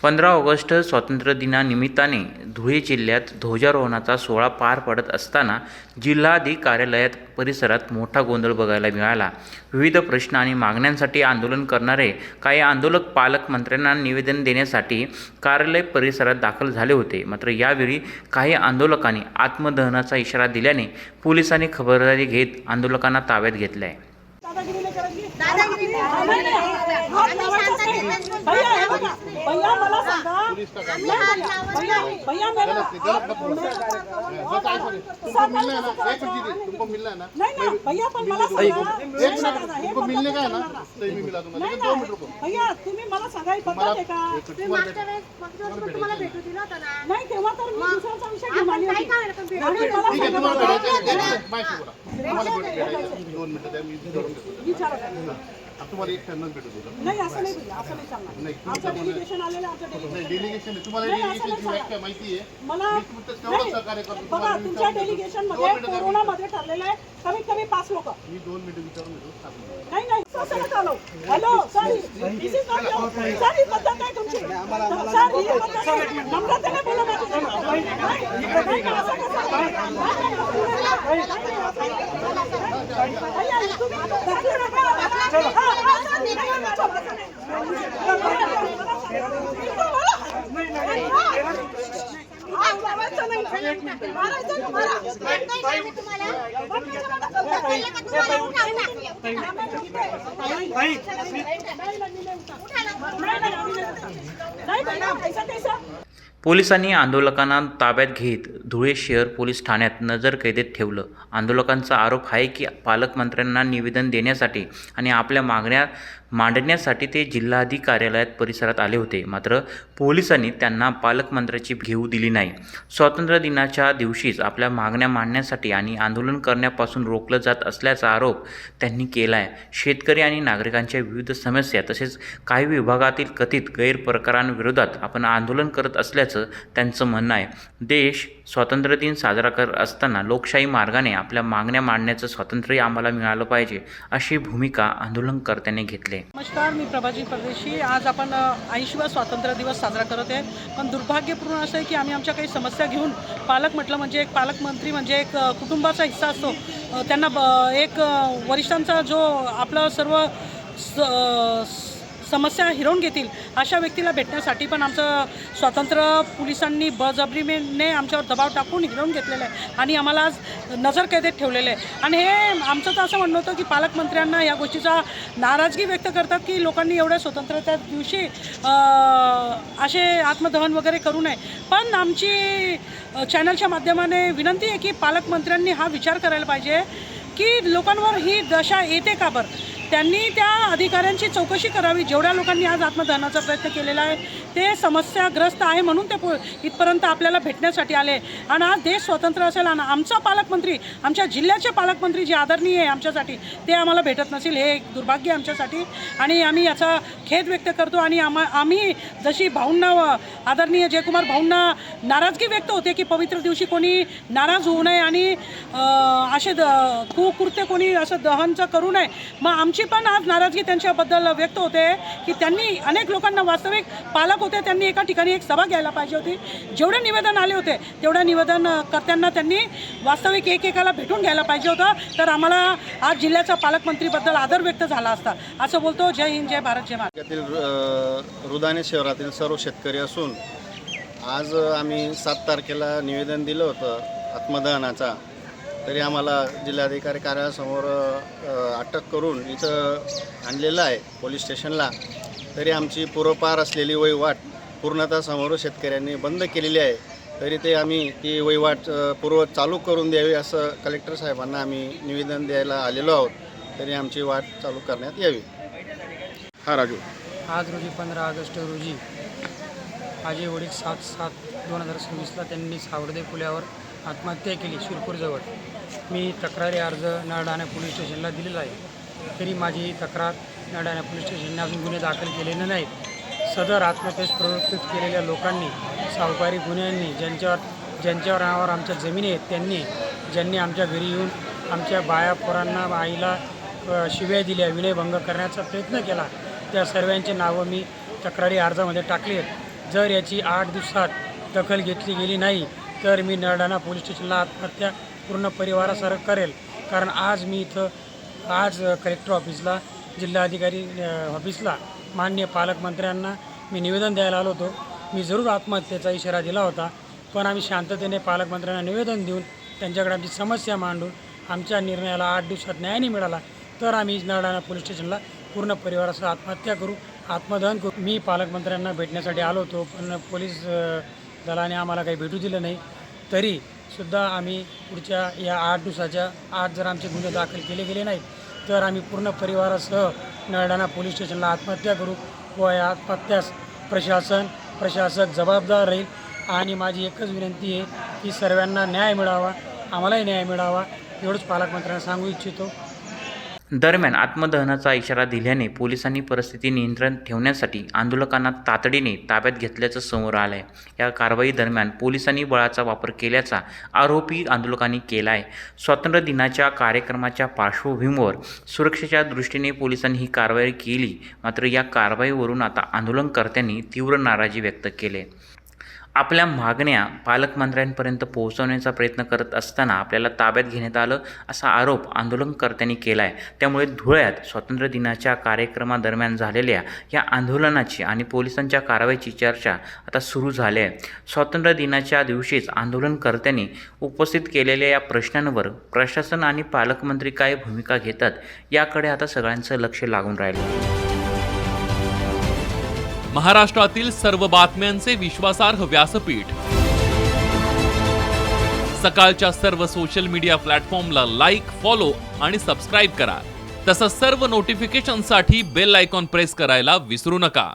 15 August स्वातंत्र्यदिनानिमित्ताने Dhule जिल्ह्यात ध्वजारोहणाचा सोहळा पार पडत असताना जिल्हाधिकारी कार्यालयात परिसरात मोठा गोंधळ बघायला मिळाला। विविध प्रश्न आणि मागण्यांसाठी आंदोलन करणारे काही आंदोलक पालकमंत्र्यांना निवेदन देण्यासाठी कार्यालय परिसरात दाखल झाले होते। मात्र यावेळी काही आंदोलकांनी आत्मदहनाचा इशारा दिल्याने पोलिसांनी खबरदारी घेत आंदोलकांना ताब्यात घेतले आहे। भैया मला सांगा, भैया मेरा तुमको मिलना है ना? नहीं ना भैया, पण मला सांगा, तुमको मिलने का है ना? तो मी मिला तुम्हाला 2 मिनिट रुको भैया। तुम्ही मला सांगा, ही पद्धत आहे का? तुम्हाला भेटू दिला होता ना? नाही, तेव्हा तर मी दुसऱ्याचा विषय घेऊन आली होती। ठीक आहे, तुम्हाला भेटायचं माहिती बोला, तुम्हाला भेटायचं 2 मिनिटं द्या, मी विचारा। तुम्हाला एक टर्न भेटू दिलं नाही, असं नाही भैया, असं नाही चालणार। आमचं डेलिगेशन आलेलं, आमचं डेलिगेशन आहे, तुम्हाला डेलिगेशनची व्याख्या माहिती आहे मला? मी तेवढं सहकार्य करतो। बघा, तुमच्या डेलिगेशन मध्ये कोरोना मध्ये ठरलेलं आहे कमीत कमी 5 लोक। मी 2 मिनिटं विचारून घेतो। नाही नाही, असं नका low. Hello sorry, this is not your sorry, पद्धत आहे तुमची सॉरी, नम्रतेने बोला पोलिसांनी आंदोलकांना ताब्यात घेत धुळे शहर पोलीस ठाण्यात नजरकैदेत ठेवलं। आंदोलकांचा आरोप आहे की पालकमंत्र्यांना निवेदन देण्यासाठी आणि आपल्या मागण्या मांडण्यासाठी ते जिल्हाधिकारी कार्यालयात परिसरात आले होते। मात्र पोलिसांनी त्यांना पालकमंत्र्याची घेऊ दिली नाही। स्वातंत्र्य दिनाच्या दिवशीच आपल्या मागण्या मांडण्यासाठी आणि आंदोलन करण्यापासून रोखलं जात असल्याचा आरोप त्यांनी केला आहे। शेतकरी आणि नागरिकांच्या विविध समस्या तसेच काही विभागातील कथित गैरप्रकारांविरोधात आपण आंदोलन करत असल्याचं त्यांचं म्हणणं आहे। देश स्वातंत्र्य दिन साजरा करत असताना लोकशाही मार्गाने आपल्या मागण्या मांडण्याचं स्वातंत्र्य आम्हाला मिळालं पाहिजे, अशी भूमिका आंदोलनकर्त्यांनी घेतली। नमस्कार, मी प्रभाजी परदेशी। आज आपण 80वा स्वातंत्र्य दिवस साजरा करत आहे, पण दुर्भाग्यपूर्ण असं आहे की आम्ही आमच्या काही समस्या घेऊन पालक म्हटलं म्हणजे एक पालकमंत्री म्हणजे एक कुटुंबाचा हिस्सा असतो। त्यांना एक वरिष्ठांचा जो आपलं सर्व समस्या हिरवून घेतील अशा व्यक्तीला भेटण्यासाठी पण आमचं स्वातंत्र्य पोलिसांनी बळजबरीने आमच्यावर दबाव टाकून हिरवून घेतलेलं आहे आणि आम्हाला आज नजरकैदेत ठेवलेलं आहे। आणि हे आमचं तर असं म्हणणं होतं की पालकमंत्र्यांना या गोष्टीचा नाराजगी व्यक्त करतात की लोकांनी एवढ्या स्वातंत्र्याच्या दिवशी असे आत्मदहन वगैरे करू नये। पण आमची चॅनलच्या माध्यमाने विनंती आहे की पालकमंत्र्यांनी हा विचार करायला पाहिजे की लोकांवर ही दशा येते का बरं। त्यांनी त्या अधिकाऱ्यांची चौकशी करावी। जेवढ्या लोकांनी आज आत्मदहनाचा प्रयत्न केलेला आहे ते समस्याग्रस्त आहे म्हणून ते इथपर्यंत आपल्याला भेटण्यासाठी आले। आणि आज देश स्वतंत्र असेल आणि आमचा पालकमंत्री, आमच्या जिल्ह्याचे पालकमंत्री जे आदरणीय आहे आमच्यासाठी, ते आम्हाला भेटत नसेल, हे एक दुर्भाग्य आमच्यासाठी। आणि आम्ही याचा खेद व्यक्त करतो आणि आम्ही जशी भाऊंना, आदरणीय जयकुमार भाऊंना नाराजगी व्यक्त होते की पवित्र दिवशी कोणी नाराज होऊ नये आणि असे कुकृत्य कोणी असं दहनचं करू नये, मग आमची पण आज नाराजगी त्यांच्याबद्दल व्यक्त होते की त्यांनी अनेक लोकांना, वास्तविक पालक होते, त्यांनी एका ठिकाणी एक सभा घ्यायला पाहिजे होती। जेवढे निवेदन आले होते तेवढ्या निवेदनकर्त्यांना त्यांनी वास्तविक एकेकाला भेटून घ्यायला पाहिजे होतं, तर आम्हाला आज जिल्ह्याचा पालकमंत्रीबद्दल आदर व्यक्त झाला असता, असं बोलतो। जय हिंद, जय भारत, जय महाराष्ट्र। रुदाने शहरातील सर्व शेतकरी असून आज आम्ही 7 तारखेला निवेदन दिलं होतं आत्मदहनाचा, तरी आम्हाला जिल्हाधिकारी कार्यालयासमोर अटक करून इथं आणलेलं आहे पोलीस स्टेशनला। तरी आमची पूर्वपार असलेली वहिवाट पूर्णतः समोर शेतकऱ्यांनी बंद केलेली आहे, तरी ते आम्ही ती वहिवाट पूर्व चालू करून द्यावी असं कलेक्टर साहेबांना आम्ही निवेदन द्यायला आलेलो आहोत, तरी आमची वाट चालू करण्यात यावी। हा राजू, आज रोजी 15 ऑगस्ट रोजी माझे वडील 7/7/2026ला त्यांनी सावर्डे पुलावर आत्महत्या केली शिरपूरजवळ। मी तक्रारी अर्ज नळडाणा पोलीस स्टेशनला दिलेला आहे, तरी माझी ही तक्रार नळडाणा पोलीस स्टेशनने अजून गुन्हे दाखल केलेले नाहीत। सदर आत्महत्येस प्रवृत्त केलेल्या लोकांनी, सावकारी गुन्ह्यांनी, ज्यांच्यावर नावावर आमच्या जमिनी आहेत, ज्यांनी आमच्या घरी येऊन आमच्या बाया पोरांना, आईला शिव्या दिल्या, विनयभंग करण्याचा प्रयत्न केला, त्या सर्वांची नावं मी तक्रारी अर्जामध्ये टाकली आहेत। जर याची 8 दिवसात दखल घेतली गेली नाही तर मी नरडाणा पोलीस स्टेशनला आत्महत्या पूर्ण परिवारासह करेल. कारण आज मी इथं कलेक्टर ऑफिसला, जिल्हाधिकारी ऑफिसला, माननीय पालकमंत्र्यांना मी निवेदन द्यायला आलो होतो. मी जरूर आत्महत्येचा इशारा दिला होता, पण आम्ही शांततेने पालकमंत्र्यांना निवेदन देऊन त्यांच्याकडे आमची समस्या मांडून आमच्या निर्णयाला 8 दिवसात न्याय नाही मिळाला तर आम्ही नरडाणा पोलीस स्टेशनला पूर्ण परिवारासह आत्महत्या करू, आत्मदहन करू. मी पालकमंत्र्यांना भेटण्यासाठी आलो होतो, पण पोलीस दलाने आम्हाला काही भेटू दिलं नाही. तरीसुद्धा आम्ही पुढच्या या 8 दिवसाच्या आत जर आमचे गुन्हे दाखल केले गेले नाहीत तर आम्ही पूर्ण परिवारासह नरडाणा पोलीस स्टेशनला आत्महत्या करू व या आत्महत्यास प्रशासक जबाबदार राहील. आणि माझी एकच विनंती आहे की सर्वांना न्याय मिळावा, आम्हालाही न्याय मिळावा, एवढंच पालकमंत्र्यांना सांगू इच्छितो. दरम्यान आत्मदहनाचा इशारा दिल्याने पोलिसांनी परिस्थिती नियंत्रणात ठेवण्यासाठी आंदोलकांना तातडीने ताब्यात घेतल्याचं समोर आलं आहे. या कारवाई दरम्यान पोलिसांनी बळाचा वापर केल्याचा आरोपही आंदोलकांनी केला आहे. स्वातंत्र्य दिनाच्या कार्यक्रमाच्या पार्श्वभूमीवर सुरक्षेच्या दृष्टीने पोलिसांनी ही कारवाई केली. मात्र या कारवाईवरून आता आंदोलनकर्त्यांनी तीव्र नाराजी व्यक्त केली आहे. आपल्या मागण्या पालकमंत्र्यांपर्यंत पोहोचवण्याचा प्रयत्न करत असताना आपल्याला ताब्यात घेण्यात आलं असा आरोप आंदोलनकर्त्यांनी केला आहे. त्यामुळे धुळ्यात स्वातंत्र्य दिनाच्या कार्यक्रमादरम्यान झालेल्या या आंदोलनाची आणि पोलिसांच्या कारवाईची चर्चा आता सुरू झाली आहे. स्वातंत्र्य दिनाच्या दिवशीच आंदोलनकर्त्यांनी उपस्थित केलेल्या या प्रश्नांवर प्रशासन आणि पालकमंत्री काय भूमिका घेतात याकडे आता सगळ्यांचं लक्ष लागून राहिलं. महाराष्ट्रातील सर्व बातम्यांचे विश्वासार्ह व्यासपीठ. सकाळच्या सर्व सोशल मीडिया प्लॅटफॉर्मला लाईक, फॉलो आणि सबस्क्राईब करा. तसंच सर्व नोटिफिकेशनसाठी बेल आयकॉन प्रेस करायला विसरू नका.